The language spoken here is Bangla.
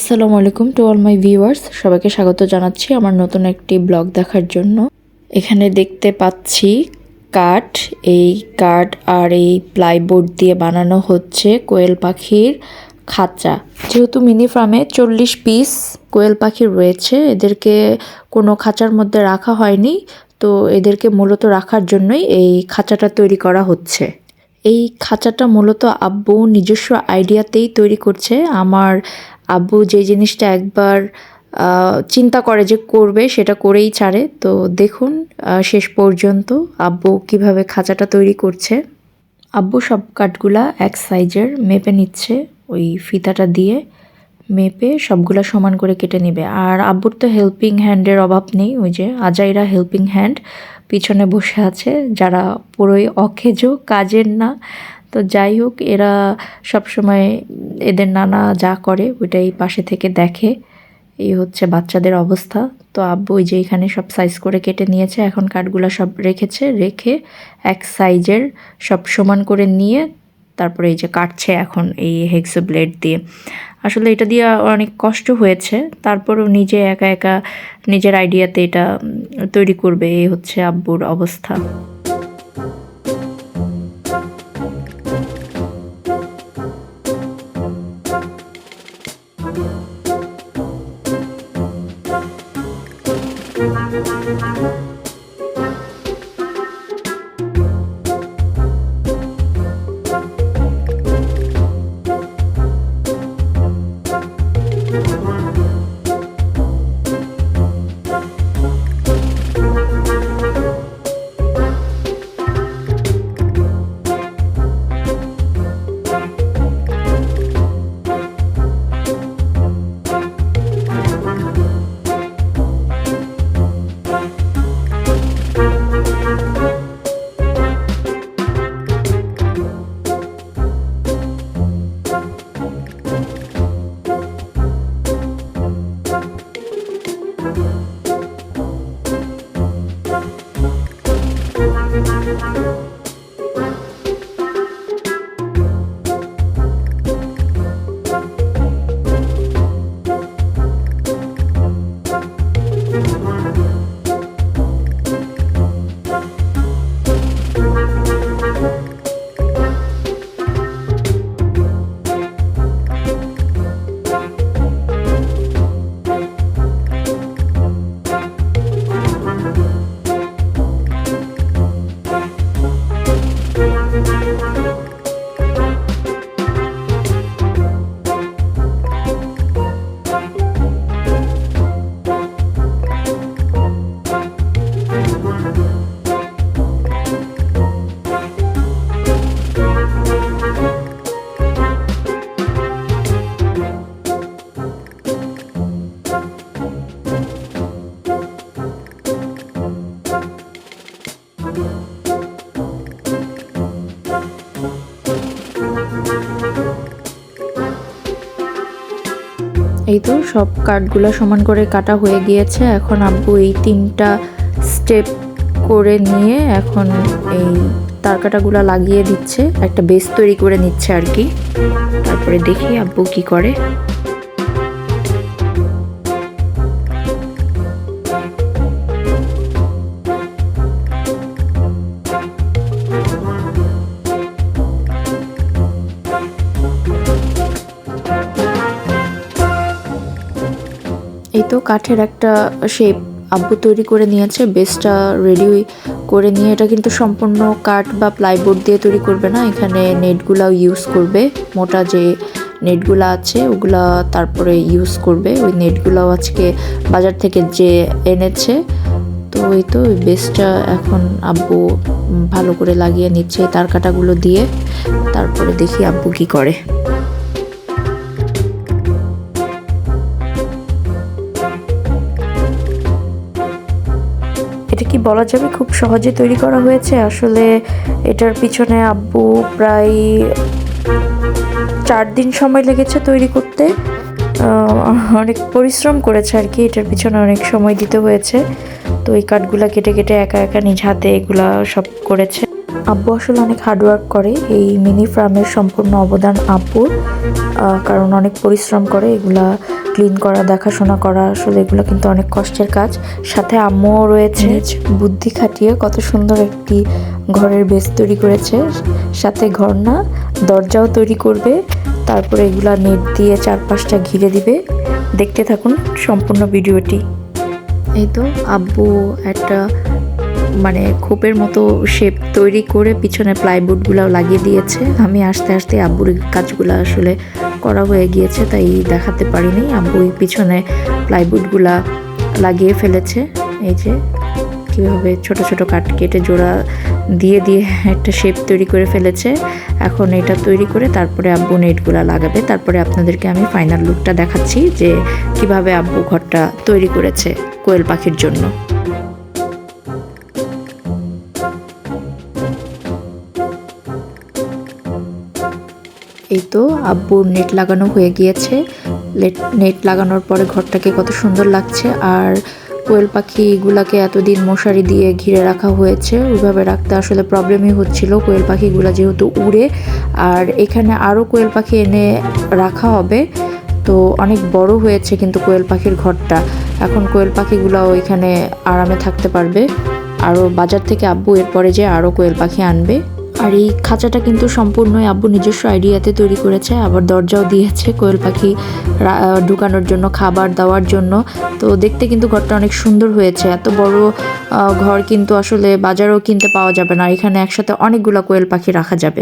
আসসালামু আলাইকুম টু অল মাই ভিউয়ার্স, সবাইকে স্বাগত জানাচ্ছি আমার নতুন একটি ব্লগ দেখার জন্য। এখানে দেখতে পাচ্ছি কাঠ, এই কাঠ আর এই প্লাইবোর্ড দিয়ে বানানো হচ্ছে কোয়েল পাখির খাঁচা। যেহেতু মিনি ফার্মে 40 পিস কোয়েল পাখি রয়েছে, এদেরকে কোনো খাঁচার মধ্যে রাখা হয়নি, তো এদেরকে মূলত রাখার জন্যই এই খাঁচাটা তৈরি করা হচ্ছে। এই খাঁচাটা মূলত আব্বু নিজস্ব আইডিয়াতেই তৈরি করছে। আমার আব্বু যে জিনিসটা একবার চিন্তা করে যে করবে সেটা করেই ছাড়ে। তো দেখুন শেষ পর্যন্ত আব্বু কিভাবে খাঁচাটা তৈরি করছে। আব্বু সব কাঠগুলা এক সাইজের মেপে নিচ্ছে, ওই ফিতাটা দিয়ে মেপে সবগুলা সমান করে কেটে নেবে। আর আব্বুর তো হেল্পিং হ্যান্ডের অভাব নেই, ওই যে আজাইরা হেল্পিং হ্যান্ড পিছনে বসে আছে, যারা পুরোই অকেজো, কাজের না। তো যাই হোক, এরা সবসময় এদের নানা যা করে ওইটাই পাশে থেকে দেখে। এই হচ্ছে বাচ্চাদের অবস্থা। তো আব্বু ওই যে এখানে সব সাইজ করে কেটে নিয়েছে, এখন কাঠগুলো সব রেখে এক সাইজের সব সমান করে নিয়ে তারপরে এই যে কাটছে এখন এই হেক্সো ব্লেড দিয়ে। আসলে এটা দিয়ে অনেক কষ্ট হয়েছে, তারপরেও নিজে একা একা নিজের আইডিয়াতে এটা তৈরি করবে, এই হচ্ছে আব্বুর অবস্থা। এই তো সব কাঠগুলো সমান করে কাটা হয়ে গিয়েছে। এখন আব্বু এই 3টা স্টেপ করে নিয়ে এখন এই তার কাটাগুলো লাগিয়ে দিচ্ছে, একটা বেস তৈরি করে নিচ্ছে আর কি। তারপরে দেখি আব্বু কি করে। এই তো কাঠের একটা শেপ আব্বু তৈরি করে নিয়েছে, বেসটা রেডি করে নিয়ে। এটা কিন্তু সম্পূর্ণ কাঠ বা প্লাইবোর্ড দিয়ে তৈরি করবে না, এখানে নেটগুলাও ইউজ করবে, মোটা যে নেটগুলো আছে ওগুলা তারপরে ইউজ করবে। ওই নেটগুলাও আজকে বাজার থেকে যে এনেছে। তো এই তো বেসটা এখন আব্বু ভালো করে লাগিয়ে নিচ্ছে তার কাটাগুলো দিয়ে। তারপরে দেখি আব্বু কি করে। এটা কি বলা যাবে খুব সহজে তৈরি করা হয়েছে? আসলে এটার পিছনে আব্বু প্রায় 4 দিন সময় লেগেছে তৈরি করতে। অনেক পরিশ্রম করেছে আর কি, এটার পিছনে অনেক সময় দিতে হয়েছে। তো এই কাঠগুলা কেটে কেটে একা একা নিজ হাতে এগুলা সব করেছে। আব্বু আসলে অনেক হার্ডওয়ার্ক করে, এই মিনি ফার্মের সম্পূর্ণ অবদান আব্বুর, কারণ অনেক পরিশ্রম করে এগুলা ক্লিন করা, দেখাশোনা করা, আসলে এগুলো কিন্তু অনেক কষ্টের কাজ। সাথে আম্মুও রয়েছে, বুদ্ধি খাটিয়ে কত সুন্দর একটি ঘরের বেস তৈরি করেছে। সাথে ঘর না, দরজাও তৈরি করবে, তারপরে এগুলা নেট দিয়ে চারপাশটা ঘিরে দিবে। দেখতে থাকুন সম্পূর্ণ ভিডিওটি। এই তো আব্বু একটা মানে খোপের মতো শেপ তৈরি করে পিছনে প্লাইবোর্ডগুলো লাগিয়ে দিয়েছে। আমি আস্তে আস্তে আব্বুর কাজগুলো আসলে করা হয়ে গিয়েছে, তাই দেখাতে পারিনি। আব্বুই পিছনে প্লাইবোর্ডগুলা লাগিয়ে ফেলেছে। এই যে কীভাবে ছোট ছোট কাট কেটে জোড়া দিয়ে দিয়ে একটা শেপ তৈরি করে ফেলেছে। এখন এটা তৈরি করে তারপরে আব্বু নেটগুলো লাগাবে। তারপরে আপনাদেরকে আমি ফাইনাল লুকটা দেখাচ্ছি যে কিভাবে আব্বু ঘরটা তৈরি করেছে কোয়েল পাখির জন্য। এই তো আব্বুর নেট লাগানো হয়ে গিয়েছে। নেট লাগানোর পরে ঘরটাকে কত সুন্দর লাগছে। আর কোয়েল পাখিগুলাকে এতদিন মশারি দিয়ে ঘিরে রাখা হয়েছে, ওইভাবে রাখতে আসলে প্রবলেমই হচ্ছিল। কোয়েল পাখিগুলা যেহেতু উড়ে, আর এখানে আরও কোয়েল পাখি এনে রাখা হবে, তো অনেক বড় হয়েছে কিন্তু কোয়েল পাখির ঘরটা। এখন কোয়েল পাখিগুলাও এখানে আরামে থাকতে পারবে। আরও বাজার থেকে আব্বু এরপরে যে আরও কোয়েল পাখি আনবে। আর এই খাঁচাটা কিন্তু সম্পূর্ণই আব্বু নিজস্ব আইডিয়াতে তৈরি করেছে। আবার দরজাও দিয়েছে কোয়েল পাখি ঢুকানোর জন্য, খাবার দেওয়ার জন্য। তো দেখতে কিন্তু ঘরটা অনেক সুন্দর হয়েছে। এত বড় ঘর কিন্তু আসলে বাজারেও কিনতে পাওয়া যাবে না। এখানে একসাথে অনেকগুলো কোয়েল পাখি রাখা যাবে।